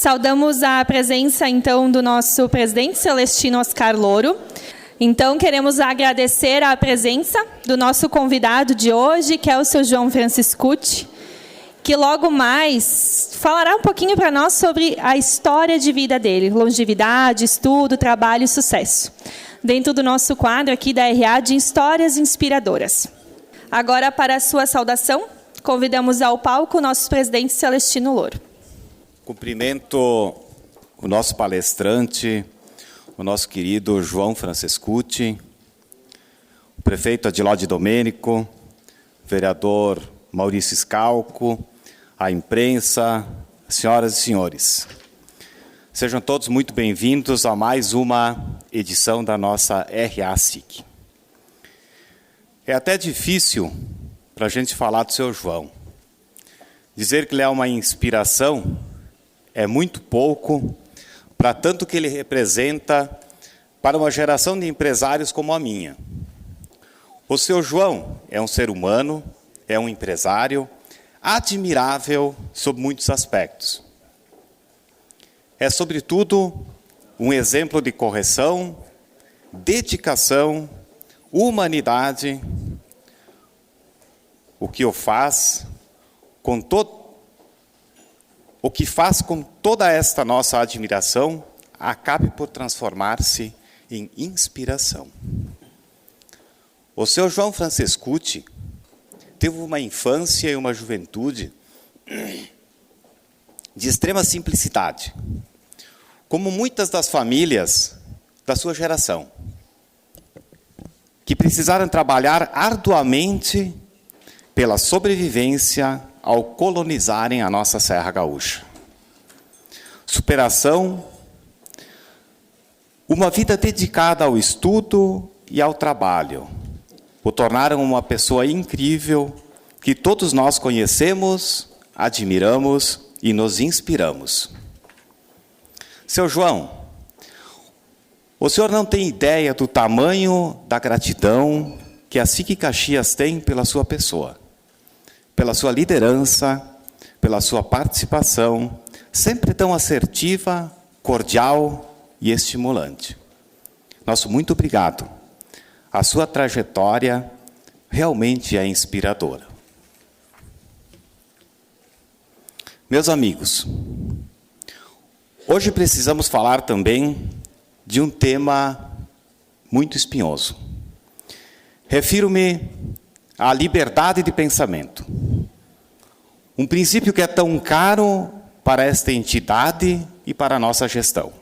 Saudamos a presença, então, do nosso presidente Celestino Oscar Louro. Então, queremos agradecer a presença do nosso convidado de hoje, que é o seu João Franciscucci, que logo mais falará um pouquinho para nós sobre a história de vida dele, longevidade, estudo, trabalho e sucesso, dentro do nosso quadro aqui da RA de Histórias Inspiradoras. Agora, para a sua saudação, convidamos ao palco o nosso presidente Celestino Louro. Cumprimento o nosso palestrante, o nosso querido João Franciscucci, o prefeito Adiló Domênico, o vereador Maurício Scalco, a imprensa, senhoras e senhores. Sejam todos muito bem-vindos a mais uma edição da nossa RA-SIC. É até difícil para a gente falar do seu João. Dizer que ele é uma inspiração é muito pouco para tanto que ele representa para uma geração de empresários como a minha. O seu João é um ser humano, é um empresário admirável sob muitos aspectos. É, sobretudo, um exemplo de correção, dedicação, humanidade, o que faz com toda esta nossa admiração acabe por transformar-se em inspiração. O seu João Franciscucci teve uma infância e uma juventude de extrema simplicidade, como muitas das famílias da sua geração, que precisaram trabalhar arduamente pela sobrevivência ao colonizarem a nossa Serra Gaúcha. Superação, uma vida dedicada ao estudo e ao trabalho, o tornaram uma pessoa incrível que todos nós conhecemos, admiramos e nos inspiramos. Seu João, o senhor não tem ideia do tamanho da gratidão que a SIC Caxias tem pela sua pessoa, pela sua liderança, pela sua participação, sempre tão assertiva, cordial e estimulante. Nosso muito obrigado. A sua trajetória realmente é inspiradora. Meus amigos, hoje precisamos falar também de um tema muito espinhoso. Refiro-me à liberdade de pensamento. Um princípio que é tão caro para esta entidade e para a nossa gestão.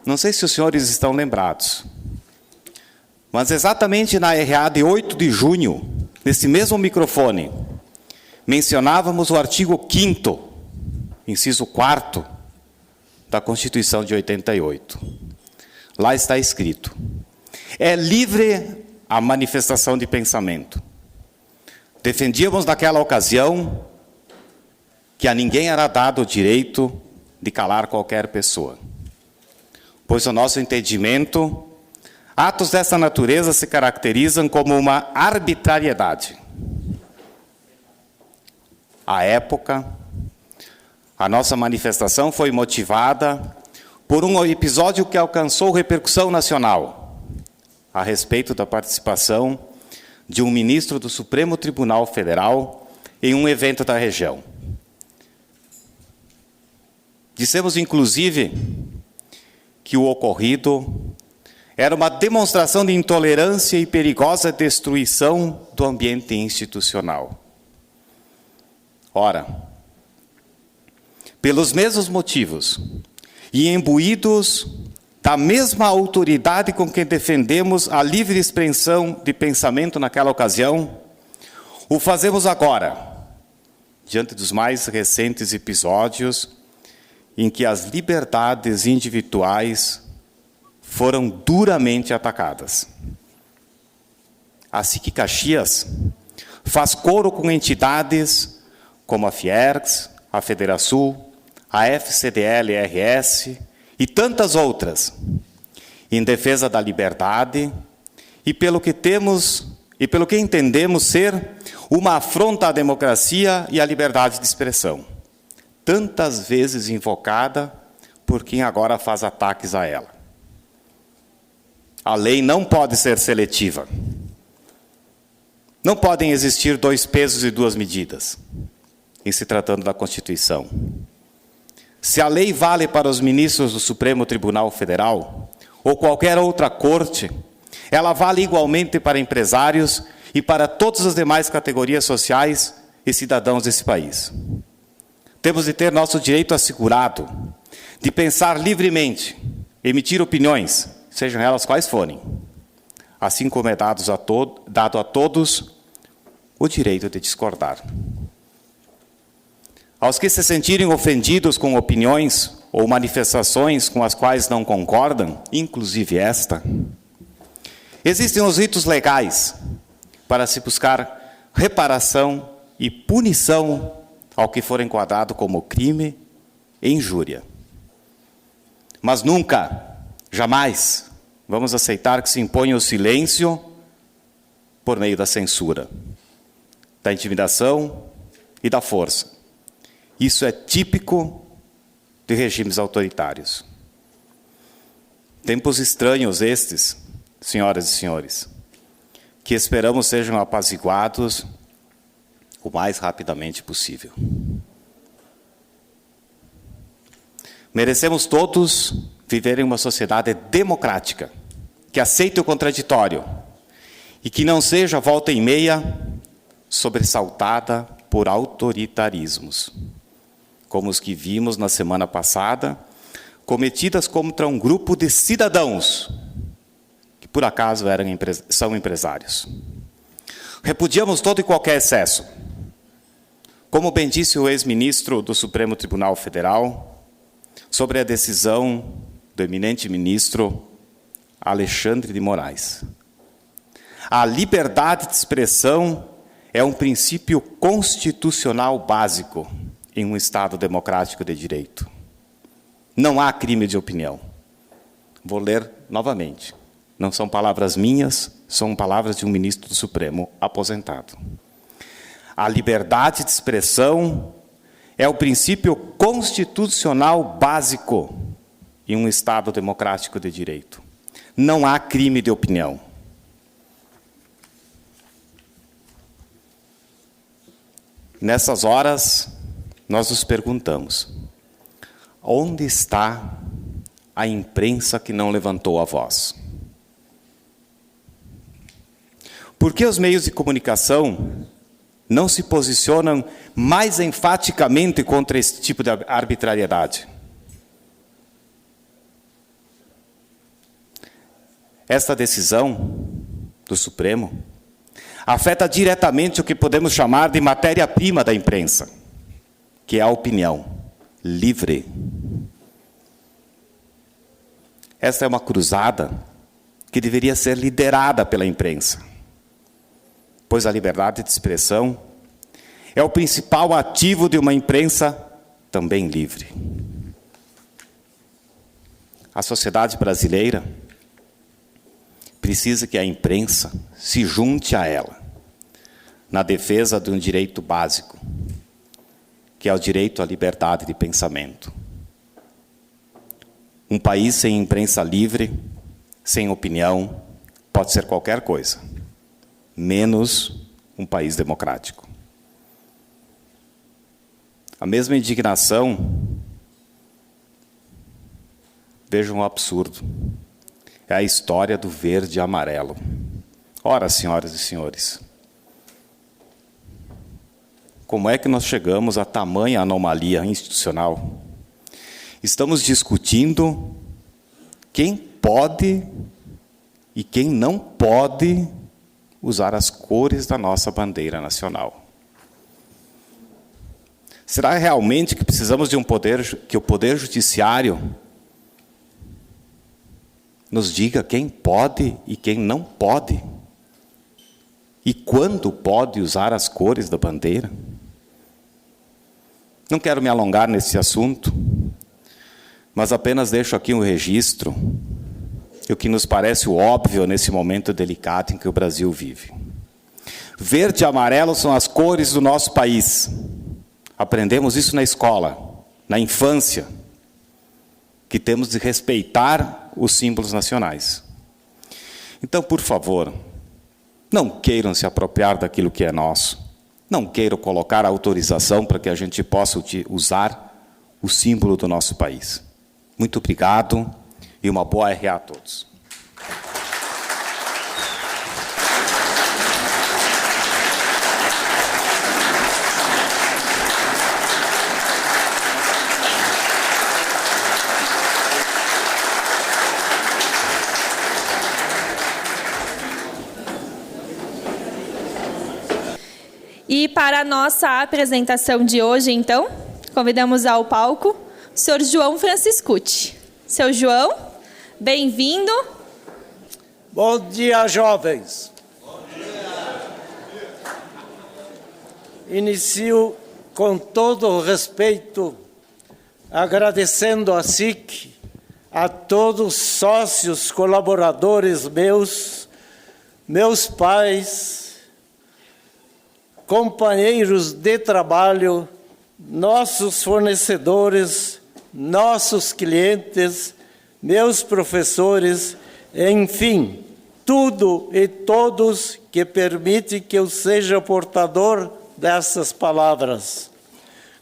Não sei se os senhores estão lembrados, mas exatamente na RA de 8 de junho, nesse mesmo microfone, mencionávamos o artigo 5º, inciso 4º, da Constituição de 88. Lá está escrito: é livre a manifestação de pensamento. Defendíamos naquela ocasião que a ninguém era dado o direito de calar qualquer pessoa, pois o nosso entendimento, atos dessa natureza se caracterizam como uma arbitrariedade. À época, a nossa manifestação foi motivada por um episódio que alcançou repercussão nacional, a respeito da participação de um ministro do Supremo Tribunal Federal em um evento da região. Dissemos, inclusive, que o ocorrido era uma demonstração de intolerância e perigosa destruição do ambiente institucional. Ora, pelos mesmos motivos e imbuídos da mesma autoridade com que defendemos a livre expressão de pensamento naquela ocasião, o fazemos agora, diante dos mais recentes episódios em que as liberdades individuais foram duramente atacadas. A SIC Caxias faz coro com entidades como a Fiergs, a Federação, a FCDL-RS e tantas outras, em defesa da liberdade e pelo que entendemos ser uma afronta à democracia e à liberdade de expressão, tantas vezes invocada por quem agora faz ataques a ela. A lei não pode ser seletiva. Não podem existir 2 pesos e 2 medidas, em se tratando da Constituição. Se a lei vale para os ministros do Supremo Tribunal Federal, ou qualquer outra corte, ela vale igualmente para empresários e para todas as demais categorias sociais e cidadãos desse país. Temos de ter nosso direito assegurado de pensar livremente, emitir opiniões, sejam elas quais forem, assim como é dado a todos o direito de discordar. Aos que se sentirem ofendidos com opiniões ou manifestações com as quais não concordam, inclusive esta, existem os ritos legais para se buscar reparação e punição ao que for enquadrado como crime e injúria. Mas nunca, jamais, vamos aceitar que se imponha o silêncio por meio da censura, da intimidação e da força. Isso é típico de regimes autoritários. Tempos estranhos estes, senhoras e senhores, que esperamos sejam apaziguados o mais rapidamente possível. Merecemos todos viver em uma sociedade democrática, que aceite o contraditório e que não seja volta e meia sobressaltada por autoritarismos, como os que vimos na semana passada, cometidas contra um grupo de cidadãos, que por acaso são empresários. Repudiamos todo e qualquer excesso. Como bem disse o ex-ministro do Supremo Tribunal Federal, sobre a decisão do eminente ministro Alexandre de Moraes. A liberdade de expressão é um princípio constitucional básico em um Estado democrático de direito. Não há crime de opinião. Vou ler novamente. Não são palavras minhas, são palavras de um ministro do Supremo aposentado. A liberdade de expressão é o princípio constitucional básico em um Estado democrático de direito. Não há crime de opinião. Nessas horas, nós nos perguntamos, onde está a imprensa que não levantou a voz? Por que os meios de comunicação não se posicionam mais enfaticamente contra esse tipo de arbitrariedade? Esta decisão do Supremo afeta diretamente o que podemos chamar de matéria-prima da imprensa, que é a opinião livre. Esta é uma cruzada que deveria ser liderada pela imprensa, pois a liberdade de expressão é o principal ativo de uma imprensa também livre. A sociedade brasileira precisa que a imprensa se junte a ela na defesa de um direito básico, que é o direito à liberdade de pensamento. Um país sem imprensa livre, sem opinião, pode ser qualquer coisa, menos um país democrático. A mesma indignação, vejam um absurdo, é a história do verde e amarelo. Ora, senhoras e senhores, como é que nós chegamos a tamanha anomalia institucional? Estamos discutindo quem pode e quem não pode usar as cores da nossa bandeira nacional. Será realmente que precisamos de que o Poder Judiciário nos diga quem pode e quem não pode? E quando pode usar as cores da bandeira? Não quero me alongar nesse assunto, mas apenas deixo aqui um registro, o que nos parece o óbvio nesse momento delicado em que o Brasil vive. Verde e amarelo são as cores do nosso país. Aprendemos isso na escola. na infância, que temos de respeitar os símbolos nacionais. Então, por favor, não queiram se apropriar daquilo que é nosso. Não queiram colocar autorização para que a gente possa usar o símbolo do nosso país. Muito obrigado e uma boa RA a todos. E para a nossa apresentação de hoje, então, convidamos ao palco o senhor João Franciscucci. Seu João, bem-vindo. Bom dia, jovens. Bom dia. Inicio com todo o respeito, agradecendo a SIC, a todos os sócios, colaboradores meus pais, companheiros de trabalho, nossos fornecedores, nossos clientes, meus professores, enfim, tudo e todos que permitem que eu seja portador dessas palavras.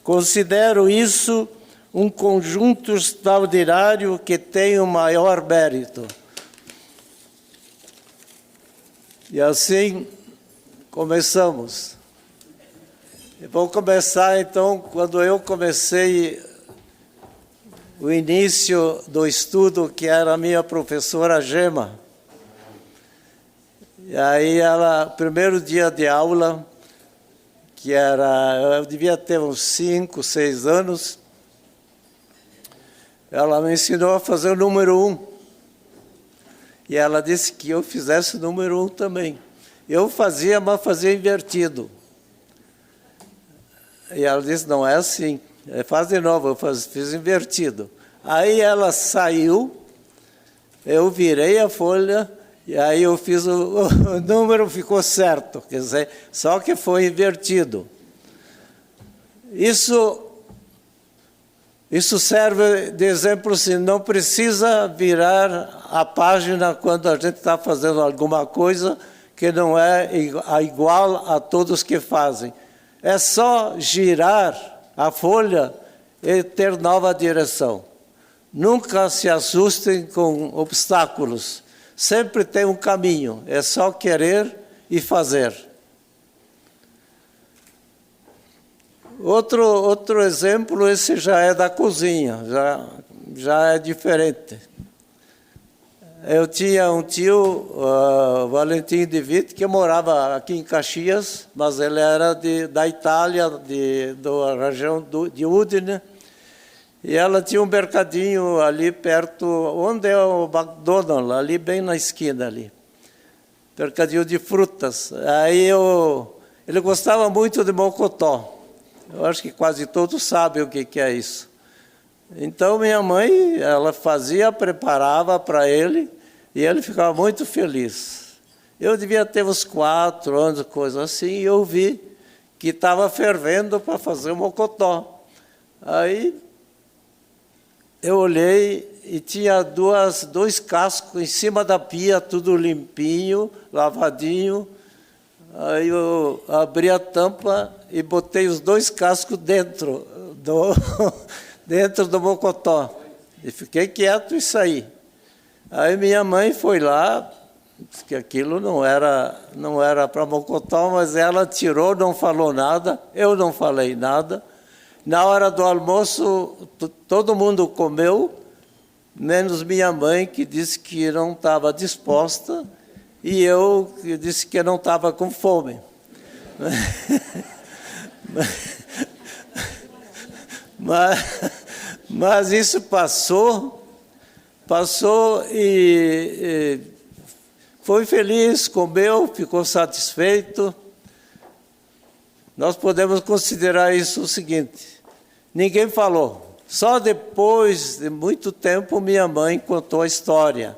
Considero isso um conjunto extraordinário que tem o maior mérito. E assim começamos. Vou começar, então, quando eu comecei o início do estudo, que era a minha professora Gema. E aí, primeiro dia de aula, que eu devia ter uns 5, 6 anos, ela me ensinou a fazer o número 1. E ela disse que eu fizesse o número 1 também. Eu fazia, mas fazia invertido. E ela disse, não é assim, faz de novo, eu fiz invertido. Aí ela saiu, eu virei a folha, e aí eu fiz o número, ficou certo, quer dizer, só que foi invertido. Isso serve de exemplo, assim, não precisa virar a página quando a gente está fazendo alguma coisa que não é igual a todos que fazem. É só girar a folha e ter nova direção. Nunca se assustem com obstáculos. Sempre tem um caminho. É só querer e fazer. Outro exemplo, esse já é da cozinha. Já é diferente. Eu tinha um tio, Valentim de Witt, que morava aqui em Caxias, mas ele era da Itália, da região de Udine, e ela tinha um mercadinho ali perto, onde é o McDonald's, ali bem na esquina ali, mercadinho de frutas. Aí ele gostava muito de mocotó. Eu acho que quase todos sabem o que é isso. Então, minha mãe, ela preparava para ele, e ele ficava muito feliz. Eu devia ter uns 4 anos, coisa assim, e eu vi que estava fervendo para fazer o mocotó. Aí, eu olhei e tinha dois cascos em cima da pia, tudo limpinho, lavadinho. Aí eu abri a tampa e botei os 2 cascos dentro do mocotó. E fiquei quieto e saí. Aí minha mãe foi lá, disse que aquilo não era para mocotó, mas ela tirou, não falou nada, eu não falei nada. Na hora do almoço, todo mundo comeu, menos minha mãe, que disse que não estava disposta, e eu que disse que não estava com fome. Mas isso passou e foi feliz, comeu, ficou satisfeito. Nós podemos considerar isso o seguinte: ninguém falou. Só depois de muito tempo minha mãe contou a história.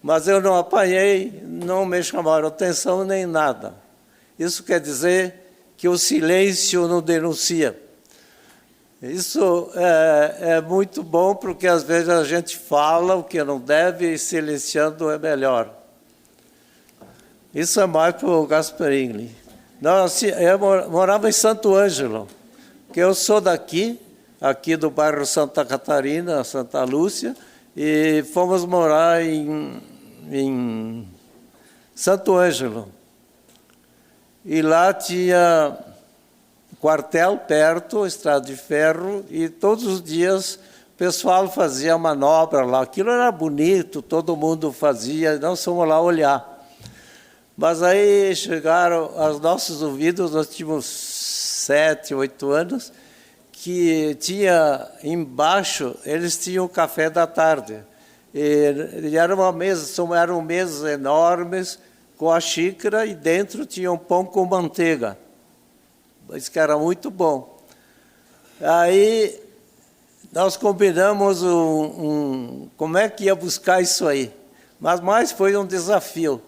Mas eu não apanhei, não me chamaram atenção nem nada. Isso quer dizer que o silêncio não denuncia. Isso é muito bom, porque às vezes a gente fala o que não deve e silenciando é melhor. Isso é mais para o Gasperini. Eu morava em Santo Ângelo, que eu sou aqui do bairro Santa Catarina, Santa Lúcia, e fomos morar em Santo Ângelo. E lá tinha quartel perto, estrada de ferro, e todos os dias o pessoal fazia manobra lá. Aquilo era bonito, todo mundo fazia, nós fomos lá olhar. Mas aí chegaram aos nossos ouvidos, nós tínhamos 7, 8 anos, que tinha embaixo, eles tinham café da tarde. E era uma mesa, eram mesas enormes, com a xícara, e dentro tinha um pão com manteiga. Isso que era muito bom. Aí nós combinamos como é que ia buscar isso aí. Mas mais foi um desafio.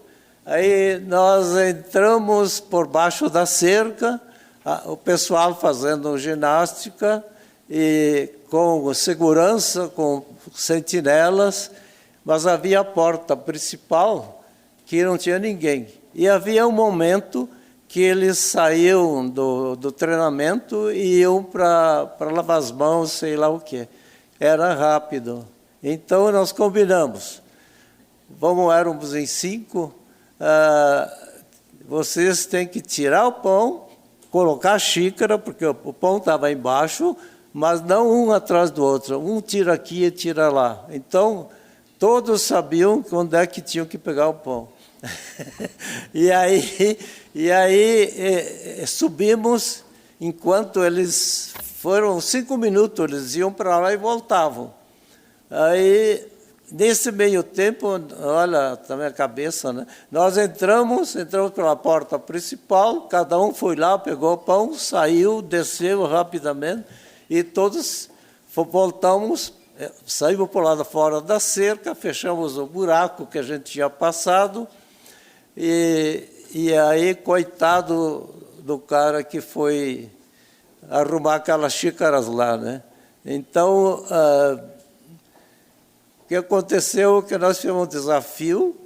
Aí nós entramos por baixo da cerca, o pessoal fazendo ginástica, e com segurança, com sentinelas, mas havia a porta principal que não tinha ninguém. E havia um momento que eles saíam do treinamento e iam para lavar as mãos, sei lá o quê. Era rápido. Então nós combinamos. Éramos em 5, vocês têm que tirar o pão, colocar a xícara, porque o pão estava embaixo, mas não um atrás do outro. Um tira aqui e tira lá. Então, todos sabiam onde é que tinham que pegar o pão. E aí subimos, enquanto eles foram 5 minutos, eles iam para lá e voltavam. Aí, nesse meio tempo, olha, tá minha cabeça, né? Nós entramos pela porta principal, cada um foi lá, pegou o pão, saiu, desceu rapidamente, e todos voltamos, saímos por lá de fora da cerca, fechamos o buraco que a gente tinha passado, e aí, coitado do cara que foi arrumar aquelas xícaras lá, né? Então, o que aconteceu é que nós fizemos um desafio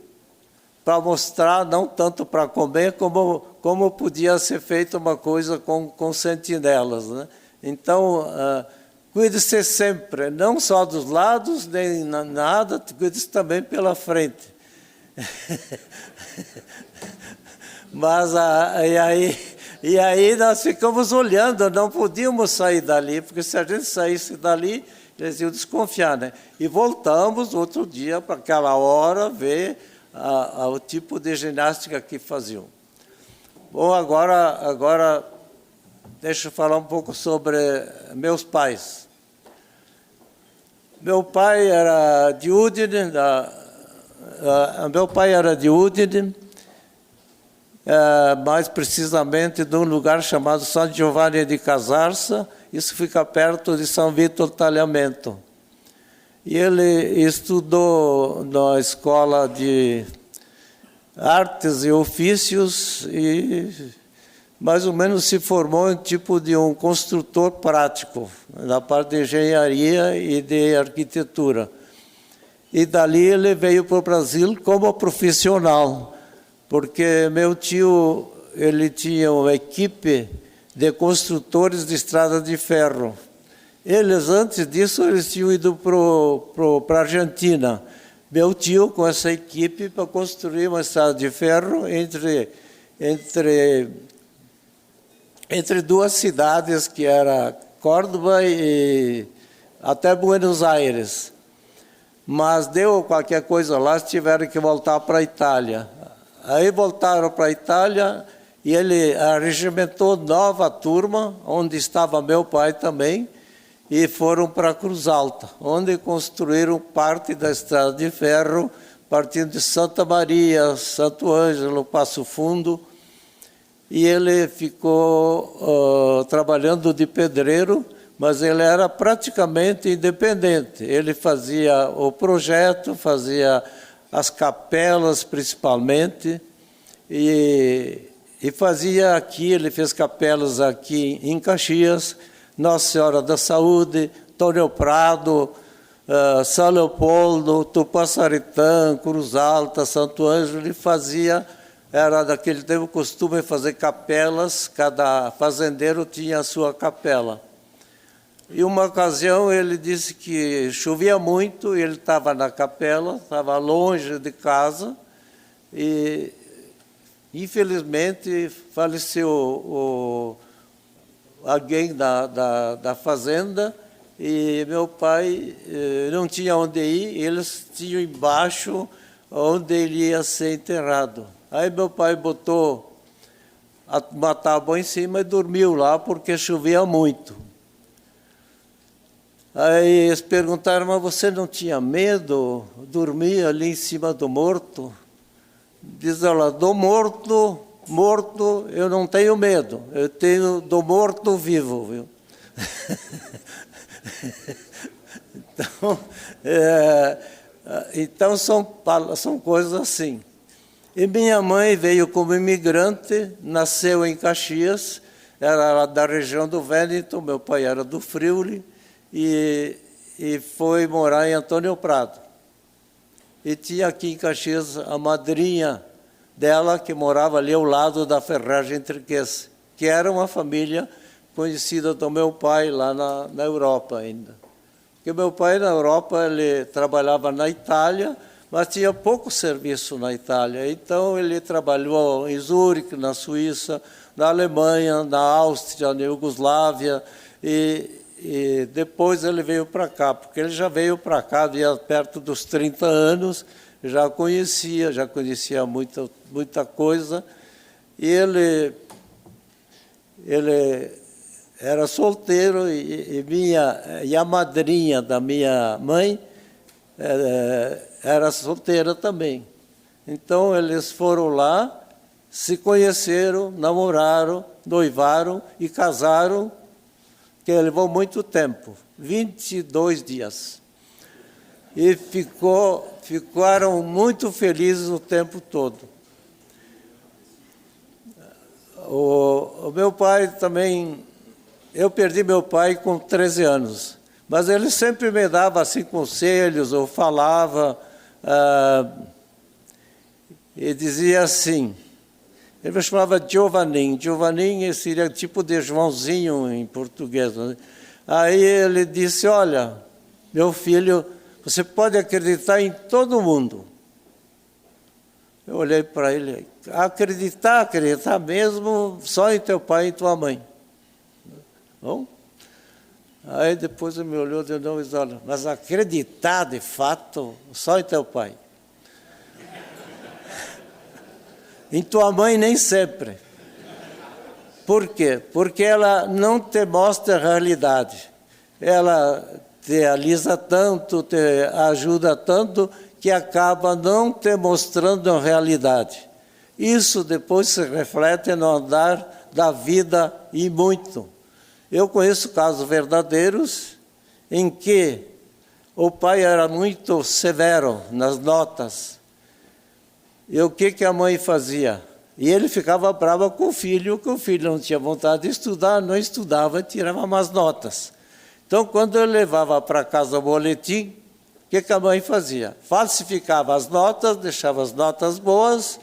para mostrar, não tanto para comer, como podia ser feita uma coisa com sentinelas, né? Então, cuide-se sempre, não só dos lados, nem nada, cuide-se também pela frente. Mas e aí nós ficamos olhando, não podíamos sair dali, porque se a gente saísse dali, eles iam desconfiar, né? E voltamos outro dia para aquela hora ver o tipo de ginástica que faziam. Bom, agora deixa eu falar um pouco sobre meus pais. Meu pai era de Udine, mais precisamente de um lugar chamado San Giovanni di Casarsa, isso fica perto de São Vítor Talhamento. E ele estudou na Escola de Artes e Ofícios e mais ou menos se formou em tipo de um construtor prático, na parte de engenharia e de arquitetura. E dali ele veio para o Brasil como profissional, porque meu tio ele tinha uma equipe de construtores de estrada de ferro. Eles, antes disso, eles tinham ido para a Argentina. Meu tio, com essa equipe, para construir uma estrada de ferro entre duas cidades, que era Córdoba e até Buenos Aires. Mas deu qualquer coisa lá, tiveram que voltar para a Itália. Aí voltaram para a Itália e ele arregimentou nova turma, onde estava meu pai também, e foram para Cruz Alta, onde construíram parte da estrada de ferro, partindo de Santa Maria, Santo Ângelo, Passo Fundo, e ele ficou trabalhando de pedreiro, mas ele era praticamente independente. Ele fazia o projeto, fazia as capelas principalmente, e fazia aqui, ele fez capelas aqui em Caxias, Nossa Senhora da Saúde, Antônio Prado, São Leopoldo, Tupaçaritã, Cruz Alta, Santo Ângelo. Ele fazia, era daquele tempo costume fazer capelas, cada fazendeiro tinha a sua capela. E uma ocasião ele disse que chovia muito, e ele estava na capela, estava longe de casa, e infelizmente faleceu alguém da fazenda, e meu pai não tinha onde ir, eles tinham embaixo onde ele ia ser enterrado. Aí meu pai botou uma tábua em cima e dormiu lá, porque chovia muito. Aí eles perguntaram, mas você não tinha medo de dormir ali em cima do morto? Diz ela, do morto eu não tenho medo, eu tenho do morto vivo, viu? Então são coisas assim. E minha mãe veio como imigrante, nasceu em Caxias, era da região do Wellington, meu pai era do Friuli, e foi morar em Antônio Prado. E tinha aqui em Caxias a madrinha dela, que morava ali ao lado da Ferragem Triquesse, que era uma família conhecida do meu pai lá na Europa ainda. Porque meu pai na Europa, ele trabalhava na Itália, mas tinha pouco serviço na Itália. Então ele trabalhou em Zurique, na Suíça, na Alemanha, na Áustria, na Iugoslávia, e depois ele veio para cá, porque ele já veio para cá, havia perto dos 30 anos, já conhecia muita coisa, e ele era solteiro, e a madrinha da minha mãe era solteira também. Então eles foram lá, se conheceram, namoraram, noivaram e casaram, que levou muito tempo, 22 dias. E ficaram muito felizes o tempo todo. O meu pai também, eu perdi meu pai com 13 anos, mas ele sempre me dava assim conselhos, ou falava, e dizia assim, ele me chamava Giovannin. Giovannin seria tipo de Joãozinho em português. Né? Aí ele disse, olha, meu filho, você pode acreditar em todo mundo. Eu olhei para ele, acreditar mesmo só em teu pai e tua mãe. Bom? Aí depois ele me olhou de novo e disse, olha, mas acreditar de fato só em teu pai. Em tua mãe nem sempre. Por quê? Porque ela não te mostra a realidade. Ela te alisa tanto, te ajuda tanto, que acaba não te mostrando a realidade. Isso depois se reflete no andar da vida e muito. Eu conheço casos verdadeiros em que o pai era muito severo nas notas. E o que a mãe fazia? E ele ficava bravo com o filho, que o filho não tinha vontade de estudar, não estudava e tirava más notas. Então, quando ele levava para casa o boletim, o que a mãe fazia? Falsificava as notas, deixava as notas boas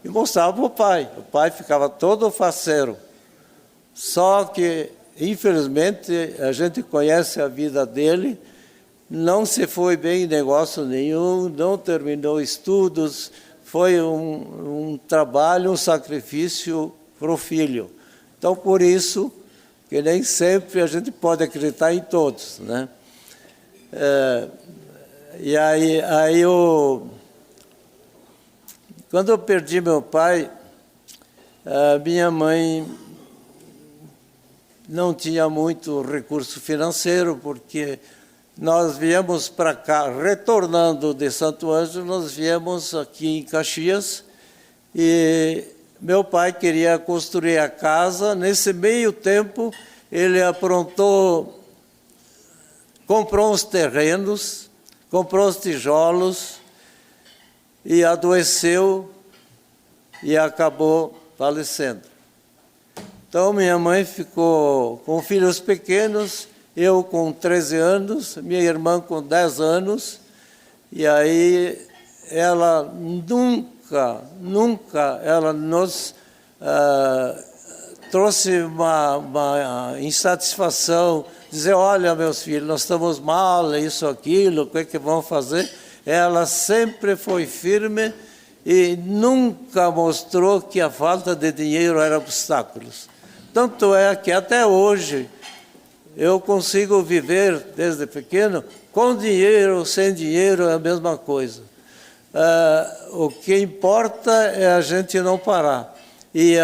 e mostrava para o pai. O pai ficava todo faceiro. Só que, infelizmente, a gente conhece a vida dele, não se foi bem em negócio nenhum, não terminou estudos, foi um trabalho, um sacrifício para o filho. Então, por isso, que nem sempre a gente pode acreditar em todos, né? E aí quando eu perdi meu pai, minha mãe não tinha muito recurso financeiro, porque nós viemos para cá, retornando de Santo Ângelo, nós viemos aqui em Caxias, e meu pai queria construir a casa. Nesse meio tempo, ele comprou uns terrenos, comprou os tijolos, e adoeceu e acabou falecendo. Então, minha mãe ficou com filhos pequenos, eu com 13 anos, minha irmã com 10 anos, e aí ela nunca ela nos trouxe uma insatisfação, dizer, olha, meus filhos, nós estamos mal, isso, aquilo, o que é que vão fazer? Ela sempre foi firme e nunca mostrou que a falta de dinheiro era obstáculo. Tanto é que até hoje eu consigo viver desde pequeno com dinheiro, sem dinheiro é a mesma coisa. O que importa é a gente não parar. E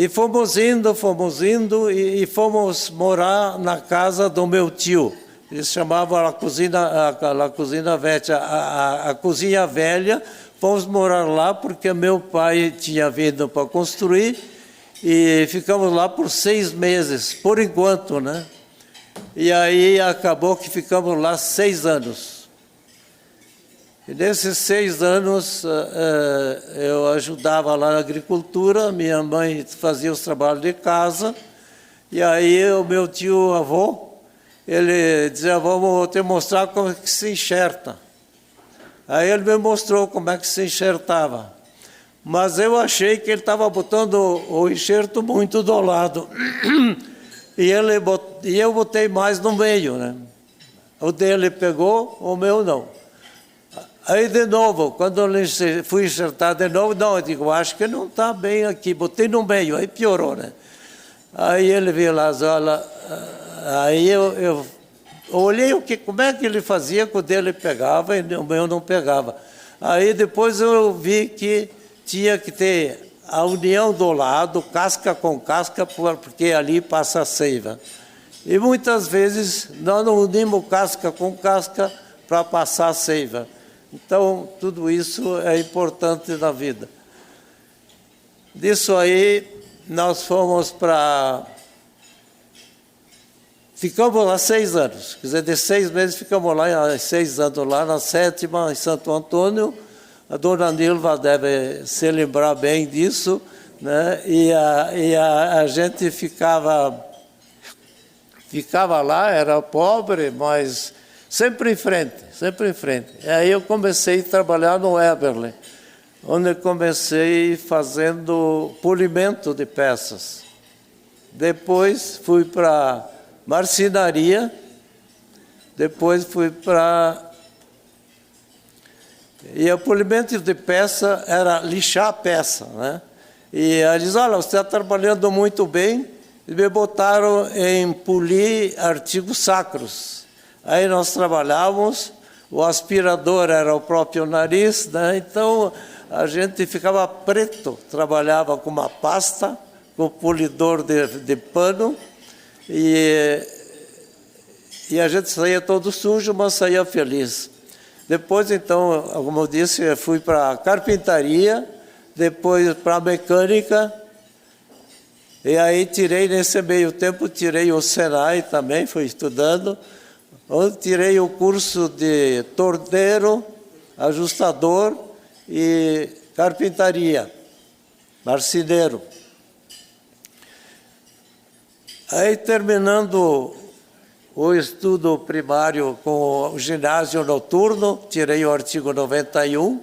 fomos indo e fomos morar na casa do meu tio. Eles chamavam a cozinha velha, a cozinha velha. Fomos morar lá porque meu pai tinha vindo para construir e ficamos lá por 6 meses, por enquanto, né? E aí acabou que ficamos lá 6 anos. E nesses 6 anos eu ajudava lá na agricultura, minha mãe fazia os trabalhos de casa, e aí o meu tio-avô, ele dizia, vamos te mostrar como é que se enxerta. Aí ele me mostrou como é que se enxertava. Mas eu achei que ele estava botando o enxerto muito do lado. E eu botei mais no meio, né? O dele pegou, o meu não. Aí de novo, quando eu fui enxertar de novo, não, eu digo, acho que não está bem aqui. Botei no meio, aí piorou, né? Aí ele viu lá, olha, aí eu olhei como é que ele fazia, que o dele pegava e o meu não pegava. Aí depois eu vi que tinha que ter a união do lado, casca com casca, porque ali passa a seiva. E muitas vezes nós não unimos casca com casca para passar a seiva. Então, tudo isso é importante na vida. Disso aí, nós fomos para... Ficamos lá 6 anos, quer dizer, de 6 meses ficamos lá, 6 anos lá, na 7ª, em Santo Antônio. A dona Nilva deve se lembrar bem disso, né? E a gente ficava lá, era pobre, mas sempre em frente, sempre em frente. E aí eu comecei a trabalhar no Eberle, onde comecei fazendo polimento de peças. Depois fui para marcenaria, depois fui para... E o polimento de peça era lixar a peça, né? E eles diziam, olha, você está trabalhando muito bem, e me botaram em polir artigos sacros. Aí nós trabalhávamos, o aspirador era o próprio nariz, né? Então a gente ficava preto, trabalhava com uma pasta, com polidor de pano, e a gente saía todo sujo, mas saía feliz. Depois, então, como eu disse, eu fui para a carpintaria, depois para a mecânica, e aí nesse meio tempo, tirei o Senai também, fui estudando, onde tirei o curso de torneiro, ajustador e carpintaria, marceneiro. Aí, terminando o estudo primário com o ginásio noturno, tirei o artigo 91,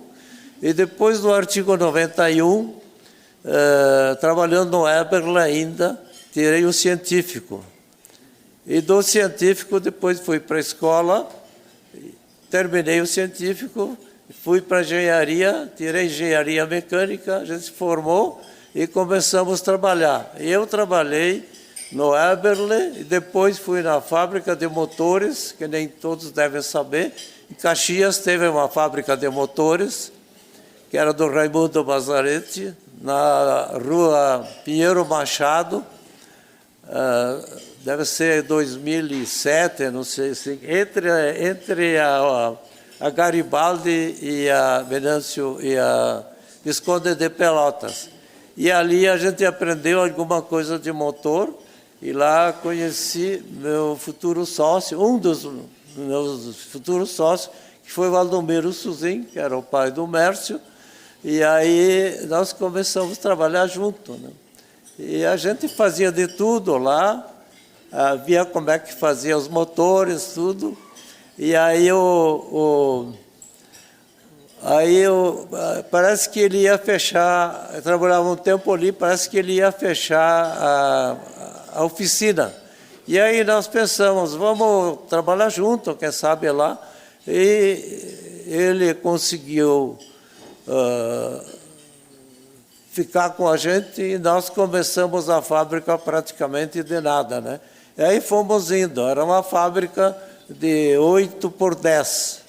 e depois do artigo 91, trabalhando no Eberle ainda, tirei o científico. E do científico, depois fui para a escola, terminei o científico, fui para a engenharia, tirei engenharia mecânica, a gente se formou e começamos a trabalhar. E eu trabalhei no Eberle, e depois fui na fábrica de motores, que nem todos devem saber. Em Caxias teve uma fábrica de motores, que era do Raimundo Mazzaretti, na rua Pinheiro Machado, deve ser 2007, não sei se entre a Garibaldi e a Venâncio e a Visconde de Pelotas. E ali a gente aprendeu alguma coisa de motor, e lá conheci meu futuro sócio, um dos meus futuros sócios, que foi Valdomiro Suzin, que era o pai do Mércio, E aí nós começamos a trabalhar junto, né? E a gente fazia de tudo lá, via como é que fazia os motores, tudo. E aí parece que ele ia fechar, eu trabalhava um tempo ali, parece que ele ia fechar a oficina. E aí nós pensamos, vamos trabalhar junto, quem sabe lá. E ele conseguiu ficar com a gente e nós começamos a fábrica praticamente de nada, né? E aí fomos indo, era uma fábrica de 8 por 10.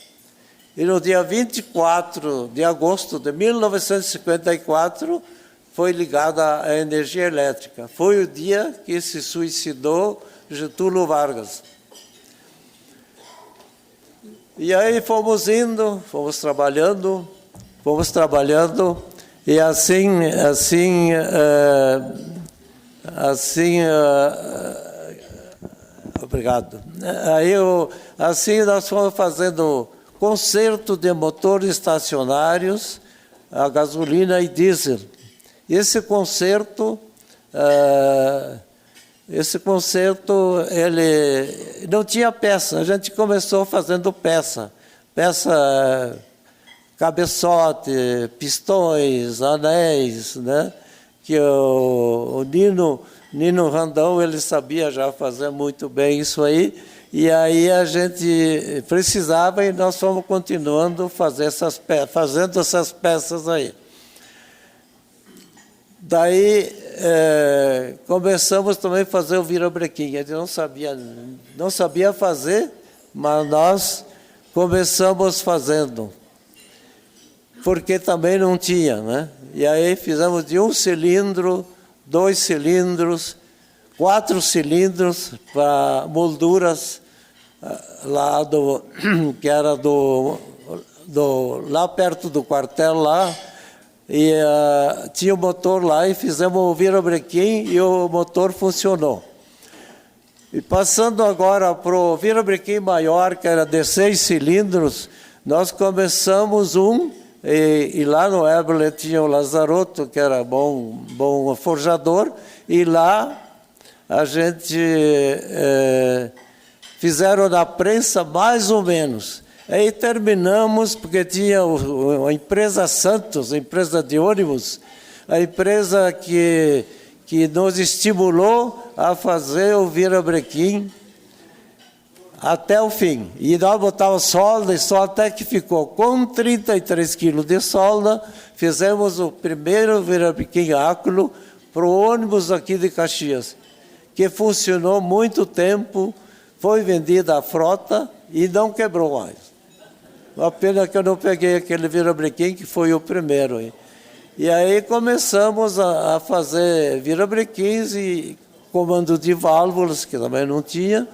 E no dia 24 de agosto de 1954 foi ligada à energia elétrica. Foi o dia que se suicidou Getúlio Vargas. E aí fomos indo, fomos trabalhando, e obrigado. Aí assim nós fomos fazendo conserto de motores estacionários a gasolina e diesel. Esse conserto ele não tinha peça. A gente começou fazendo peça, cabeçote, pistões, anéis, né? Que o Nino Randão, ele sabia já fazer muito bem isso aí, e aí a gente precisava e nós fomos continuando fazendo essas peças aí. Daí começamos também a fazer o virabrequim. A gente não sabia fazer, mas nós começamos fazendo, porque também não tinha, né? E aí fizemos de 1 cilindro, 2 cilindros, 4 cilindros para molduras lá que era lá perto do quartel lá, e tinha o motor lá e fizemos o virabrequim e o motor funcionou. E passando agora para o virabrequim maior, que era de 6 cilindros, nós começamos e lá no Ébola tinha o Lazarotto, que era bom forjador, e lá a gente fizeram na prensa mais ou menos. Aí terminamos, porque tinha a empresa Santos, a empresa de ônibus, a empresa que nos estimulou a fazer o virabrequim até o fim. E nós botávamos solda e só até que ficou com 33 quilos de solda, fizemos o primeiro virabrequim áculo para o ônibus aqui de Caxias, que funcionou muito tempo, foi vendida a frota e não quebrou mais. Uma pena que eu não peguei aquele virabrequim, que foi o primeiro. E aí começamos a fazer virabrequins e comando de válvulas, que também não tinha,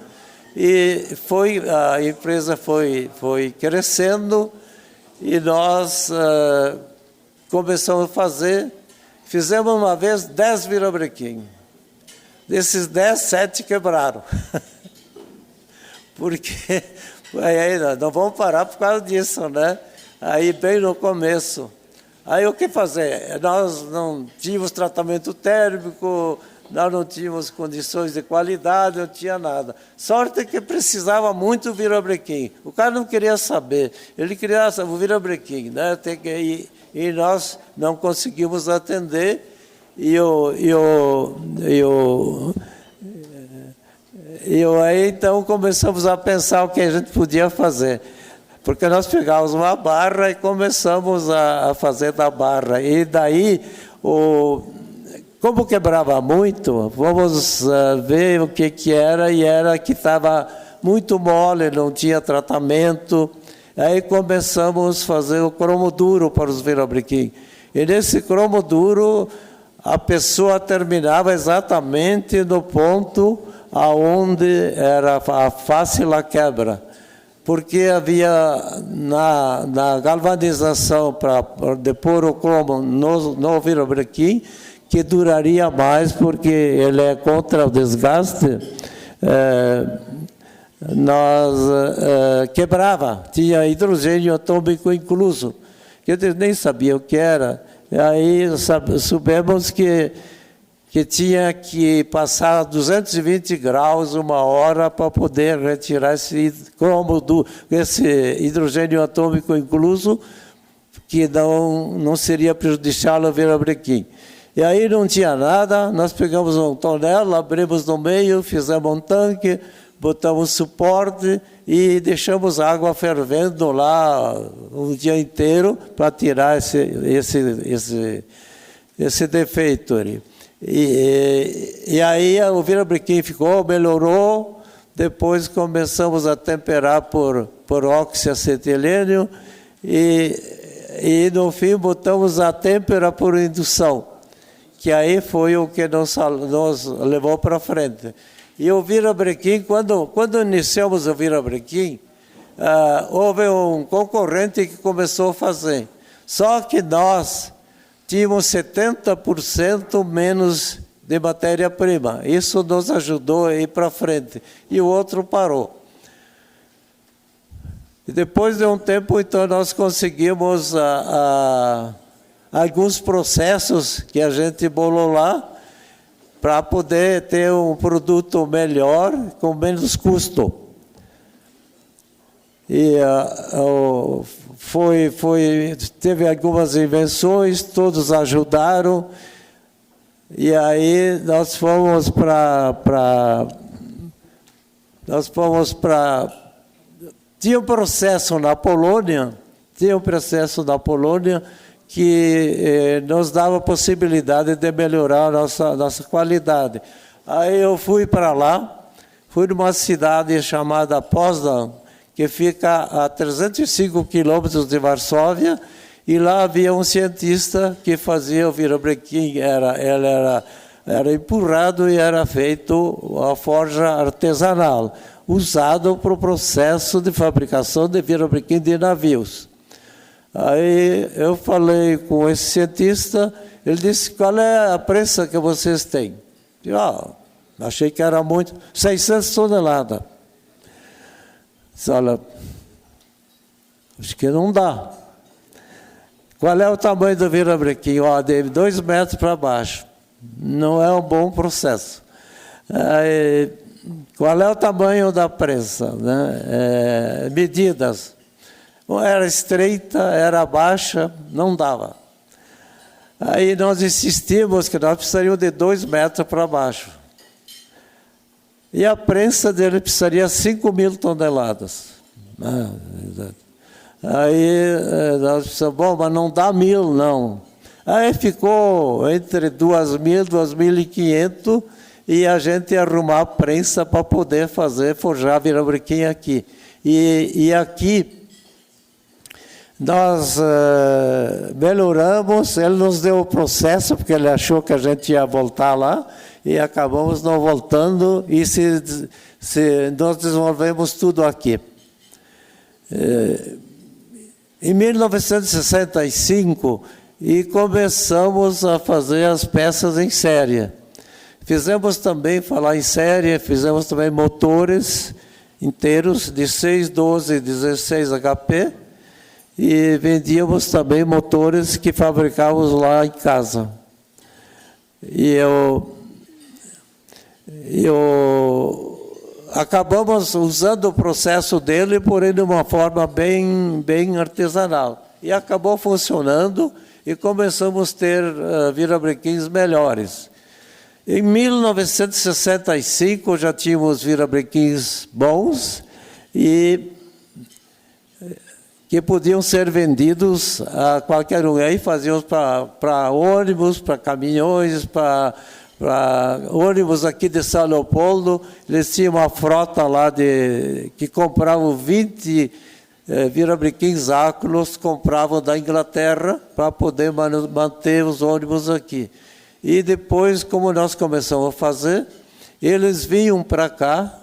e a empresa foi crescendo e nós começamos a fazer. Fizemos uma vez 10 virabrequins. Desses 10, 7 quebraram. Porque aí não vamos parar por causa disso, né? Aí bem no começo. Aí o que fazer? Nós não tínhamos tratamento térmico, nós não tínhamos condições de qualidade, não tinha nada. Sorte que precisava muito do virabrequim. O cara não queria saber, ele queria o virabrequim, né? E nós não conseguimos atender. E aí então começamos a pensar o que a gente podia fazer. Porque nós pegávamos uma barra e começamos a fazer da barra. E daí, como quebrava muito, vamos ver o que era, e era que estava muito mole, não tinha tratamento. Aí começamos a fazer o cromo duro para os virabrequim. E nesse cromo duro, a pessoa terminava exatamente no ponto aonde era a fácil a quebra. Porque havia na galvanização para depor o cromo no virabrequim, que duraria mais, porque ele é contra o desgaste, quebrava, tinha hidrogênio atômico incluso. que eles nem sabiam o que era. E aí soubemos que tinha que passar 220 graus uma hora para poder retirar esse hidrogênio atômico incluso, que não seria prejudicial ao virabrequim. E aí não tinha nada, nós pegamos um tonel, abrimos no meio, fizemos um tanque, botamos suporte e deixamos a água fervendo lá o dia inteiro para tirar esse defeito ali. E aí o virabrequim melhorou, depois começamos a temperar por oxiacetilênio e no fim botamos a têmpera por indução, que aí foi o que nos levou para frente. E o virabrequim, quando iniciamos o virabrequim, houve um concorrente que começou a fazer. Só que nós tínhamos 70% menos de matéria-prima. Isso nos ajudou a ir para frente. E o outro parou. E depois de um tempo, então, nós conseguimos alguns processos que a gente bolou lá para poder ter um produto melhor, com menos custo. E teve algumas invenções, todos ajudaram, e aí nós fomos para tinha um processo na Polônia, que nos dava a possibilidade de melhorar a nossa qualidade. Aí eu fui para lá, fui numa cidade chamada Poznań, que fica a 305 quilômetros de Varsóvia, e lá havia um cientista que fazia o virabrequim, ele era empurrado e era feito a forja artesanal, usado para o processo de fabricação de virabrequim de navios. Aí eu falei com esse cientista, ele disse: qual é a prensa que vocês têm? Eu achei que era muito, 600 toneladas. Disse: olha, acho que não dá. Qual é o tamanho do virabrequim? De 2 metros para baixo. Não é um bom processo. Aí, qual é o tamanho da prensa? Né? Medidas. Era estreita, era baixa, não dava. Aí nós insistimos que nós precisaríamos de 2 metros para baixo. E a prensa dele precisaria 5.000 toneladas. Aí nós pensamos: bom, mas não dá 1.000, não. Aí ficou entre 2.000 e 2.500, e a gente ia arrumar a prensa para poder forjar virabrequim aqui. E aqui nós melhoramos, ele nos deu o processo, porque ele achou que a gente ia voltar lá, e acabamos não voltando, e nós desenvolvemos tudo aqui. Em 1965, começamos a fazer as peças em série. Fizemos também motores inteiros de 6, 12 e 16 HP, e vendíamos também motores que fabricávamos lá em casa. Acabamos usando o processo dele, porém de uma forma bem artesanal. E acabou funcionando, e começamos a ter virabrequins melhores. Em 1965 já tínhamos virabrequins bons e que podiam ser vendidos a qualquer um. Aí fazíamos para ônibus, para caminhões, para ônibus aqui de São Leopoldo. Eles tinham uma frota lá que compravam 20 virabrequins áculos, compravam da Inglaterra para poder manter os ônibus aqui. E depois, como nós começamos a fazer, eles vinham para cá,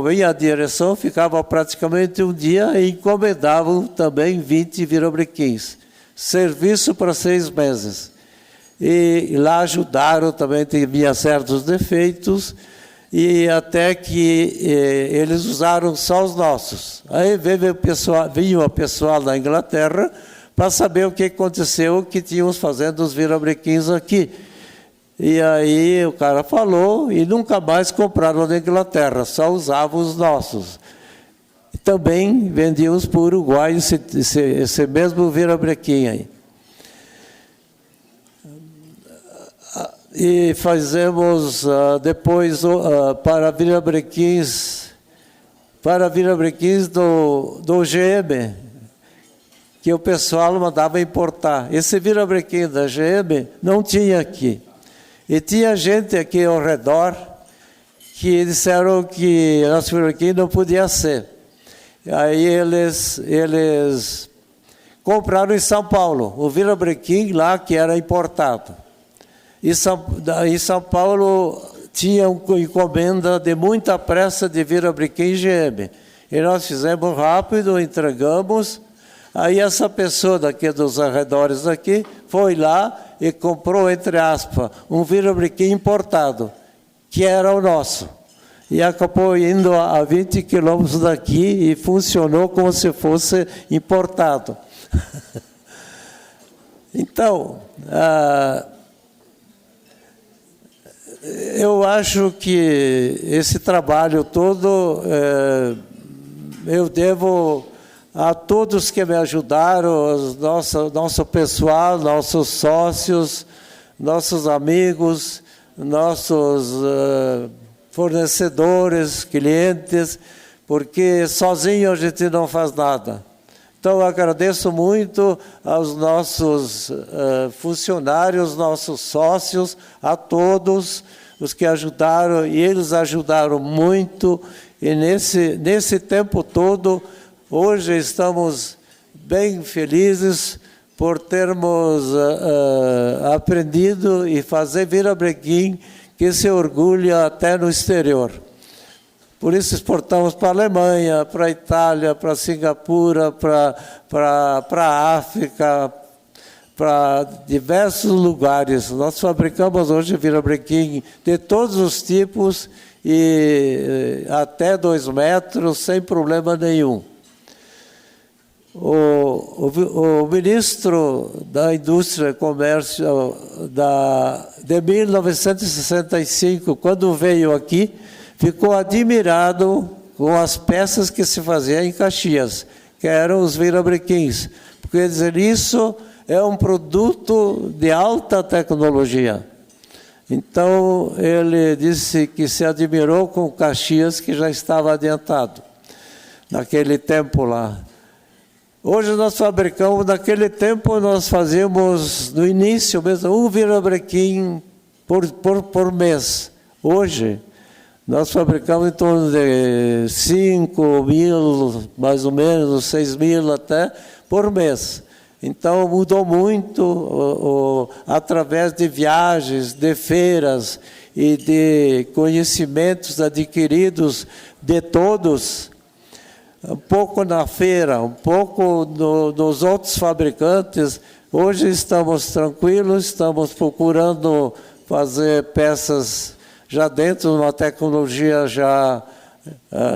vinha a direção, ficavam praticamente um dia e encomendavam também 20 virabrequins. Serviço para 6 meses. E lá ajudaram também, tinha certos defeitos, e até que eles usaram só os nossos. Aí vinha o pessoal da Inglaterra para saber o que aconteceu, que tínhamos fazendo os virabrequins aqui. E aí o cara falou e nunca mais compraram na Inglaterra, só usavam os nossos. E também vendíamos para o Uruguai esse mesmo virabrequim aí. E fazemos depois para virabrequins do GM, que o pessoal mandava importar. Esse virabrequim da GM não tinha aqui. E tinha gente aqui ao redor que disseram que nosso virabrequim não podia ser. Aí eles compraram em São Paulo o virabrequim lá que era importado. E São Paulo tinha uma encomenda de muita pressa de virabrequim GM. E nós fizemos rápido, entregamos. Aí essa pessoa daqui dos arredores daqui foi lá e comprou, entre aspas, um virabrequim importado, que era o nosso. E acabou indo a 20 quilômetros daqui e funcionou como se fosse importado. Então, eu acho que esse trabalho todo eu devo a todos que me ajudaram, nosso pessoal, nossos sócios, nossos amigos, nossos fornecedores, clientes, porque sozinho a gente não faz nada. Então, eu agradeço muito aos nossos funcionários, nossos sócios, a todos os que ajudaram, e eles ajudaram muito, e nesse tempo todo, hoje estamos bem felizes por termos aprendido e fazer virabrequim que se orgulha até no exterior. Por isso exportamos para a Alemanha, para a Itália, para Singapura, para a África, para diversos lugares. Nós fabricamos hoje virabrequim de todos os tipos e até 2 metros, sem problema nenhum. O ministro da Indústria e Comércio de 1965, quando veio aqui, ficou admirado com as peças que se faziam em Caxias, que eram os virabrequins. Porque dizer, isso é um produto de alta tecnologia. Então, ele disse que se admirou com Caxias, que já estava adiantado, naquele tempo lá. Hoje nós fabricamos, naquele tempo nós fazíamos, no início mesmo, um virabrequim por mês. Hoje, nós fabricamos em torno de 5 mil, mais ou menos, 6 mil até, por mês. Então, mudou muito através de viagens, de feiras e de conhecimentos adquiridos de todos, um pouco na feira, um pouco nos outros fabricantes. Hoje estamos tranquilos, estamos procurando fazer peças já dentro de uma tecnologia,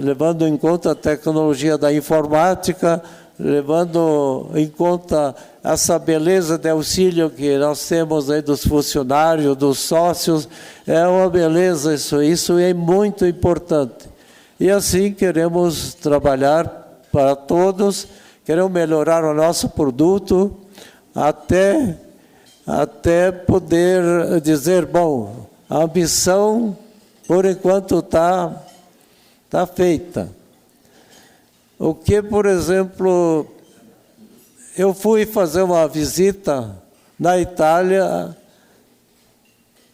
levando em conta a tecnologia da informática, levando em conta essa beleza de auxílio que nós temos aí dos funcionários, dos sócios. É uma beleza isso é muito importante. E assim queremos trabalhar para todos, queremos melhorar o nosso produto, até poder dizer, bom, a ambição, por enquanto, está feita. O que, por exemplo, eu fui fazer uma visita na Itália,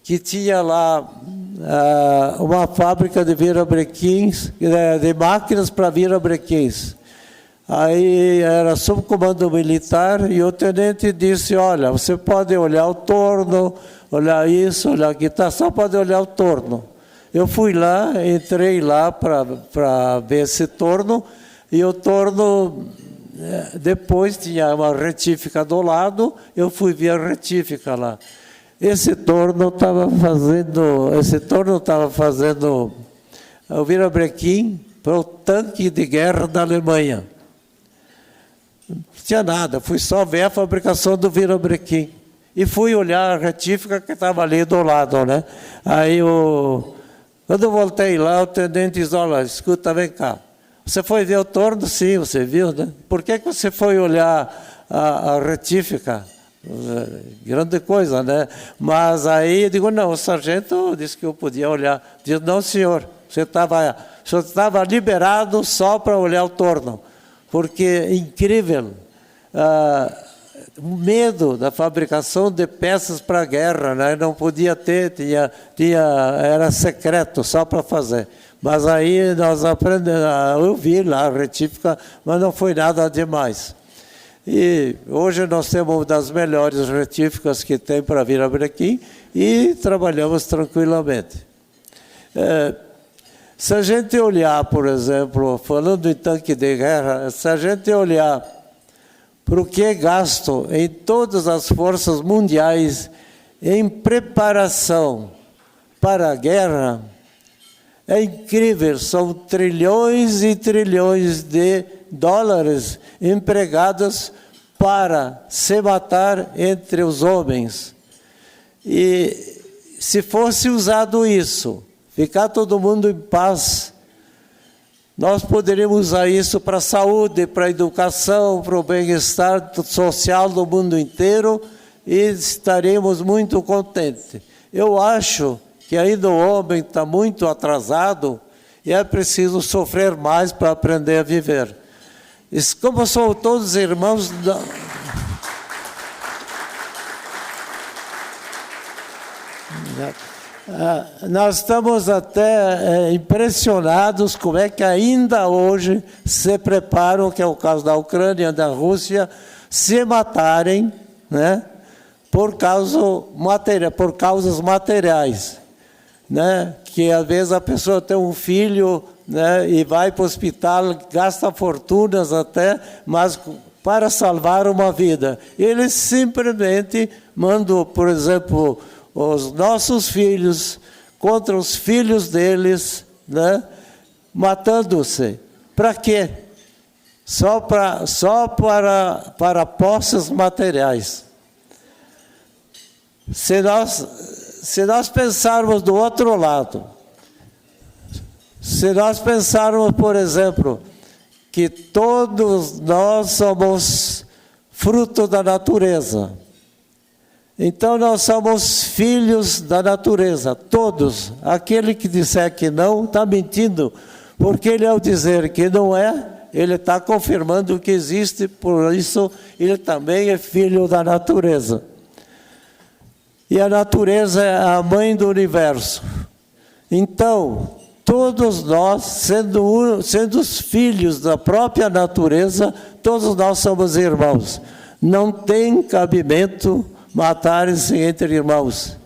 que tinha lá uma fábrica de virabrequins, de máquinas para virabrequins. Aí era sob comando militar e o tenente disse, olha, você pode olhar o torno, olhar isso, olhar aqui, só pode olhar o torno. Eu fui lá, entrei lá para ver esse torno, e o torno, depois tinha uma retífica do lado, eu fui ver a retífica lá. Esse torno estava fazendo o virabrequim para o tanque de guerra da Alemanha. Não tinha nada, fui só ver a fabricação do virabrequim. E fui olhar a retífica que estava ali do lado, né? Aí, quando eu voltei lá, o tenente disse, olha, escuta, vem cá. Você foi ver o torno? Sim, você viu, né? Por que você foi olhar a retífica? Grande coisa, né? Mas aí eu digo, não, o sargento disse que eu podia olhar. Diz, não, senhor, o senhor estava liberado só para olhar o torno. Porque é incrível o medo da fabricação de peças para a guerra, né? Não podia ter, era secreto só para fazer. Mas aí nós aprendemos, eu vi lá a retífica, mas não foi nada demais. E hoje nós temos uma das melhores retíficas que tem para virabrequim e trabalhamos tranquilamente. Se a gente olhar, por exemplo, falando em tanque de guerra, se a gente olhar para o que é gasto em todas as forças mundiais em preparação para a guerra, é incrível, são trilhões e trilhões de dólares empregados para se matar entre os homens. E se fosse usado isso, ficar todo mundo em paz, nós poderíamos usar isso para a saúde, para a educação, para o bem-estar social do mundo inteiro e estaremos muito contentes. Eu acho que ainda o homem está muito atrasado e é preciso sofrer mais para aprender a viver. Como são todos irmãos... Nós estamos até impressionados como é que ainda hoje se preparam, que é o caso da Ucrânia e da Rússia, se matarem, né, por causas materiais. Né, que às vezes a pessoa tem um filho, né, e vai para o hospital, gasta fortunas até, mas para salvar uma vida. Eles simplesmente mandam, por exemplo, os nossos filhos contra os filhos deles, né, matando-se. Para quê? Só para posses materiais. Se nós pensarmos do outro lado, se nós pensarmos, por exemplo, que todos nós somos fruto da natureza, então nós somos filhos da natureza, todos. Aquele que disser que não, está mentindo, porque ele ao dizer que não é, ele está confirmando que existe, por isso ele também é filho da natureza. E a natureza é a mãe do universo. Então, todos nós, sendo os filhos da própria natureza, todos nós somos irmãos. Não tem cabimento matarem-se entre irmãos.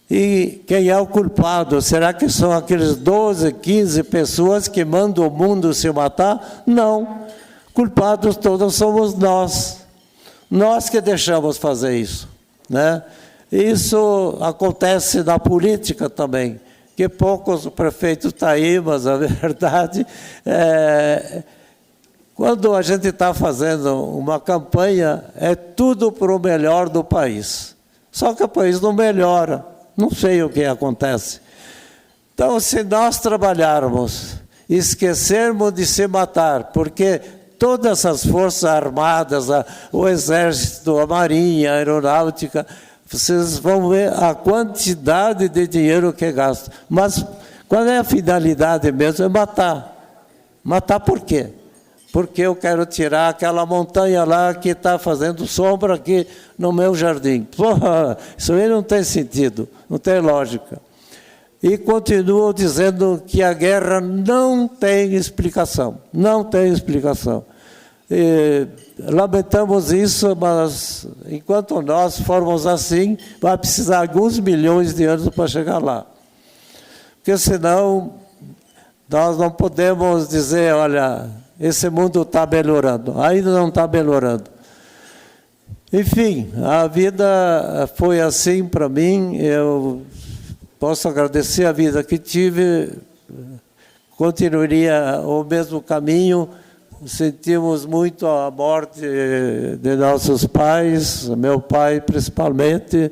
E quem é o culpado? Será que são aqueles 12, 15 pessoas que mandam o mundo se matar? Não. Culpados todos somos nós. Nós que deixamos fazer isso, né? Isso acontece na política também, que poucos prefeitos estão aí, mas a verdade é... Quando a gente está fazendo uma campanha, é tudo para o melhor do país. Só que o país não melhora, não sei o que acontece. Então, se nós trabalharmos, esquecermos de se matar, porque todas essas forças armadas, o exército, a marinha, a aeronáutica, vocês vão ver a quantidade de dinheiro que gasta. Mas qual é a finalidade mesmo? É matar. Matar por quê? Porque eu quero tirar aquela montanha lá que está fazendo sombra aqui no meu jardim. Porra, isso aí não tem sentido, não tem lógica. E continuo dizendo que a guerra não tem explicação, não tem explicação. E lamentamos isso, mas enquanto nós formos assim, vai precisar alguns milhões de anos para chegar lá. Porque senão nós não podemos dizer, olha, esse mundo está melhorando, ainda não está melhorando. Enfim, a vida foi assim para mim, eu posso agradecer a vida que tive, continuaria o mesmo caminho, sentimos muito a morte de nossos pais, meu pai principalmente.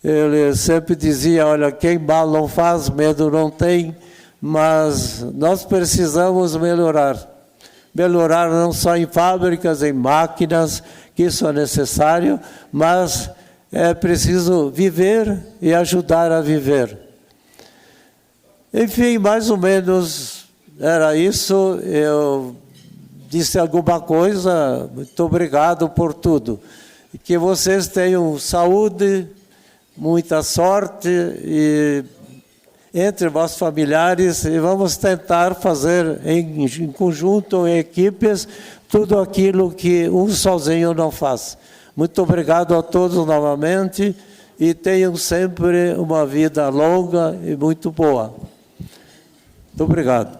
Ele sempre dizia, olha, quem mal não faz, medo não tem, mas nós precisamos melhorar. Melhorar não só em fábricas, em máquinas, que isso é necessário, mas é preciso viver e ajudar a viver. Enfim, mais ou menos era isso. Eu disse alguma coisa, muito obrigado por tudo. E que vocês tenham saúde, muita sorte e entre vossos familiares, e vamos tentar fazer em conjunto, em equipes, tudo aquilo que um sozinho não faz. Muito obrigado a todos novamente e tenham sempre uma vida longa e muito boa. Muito obrigado.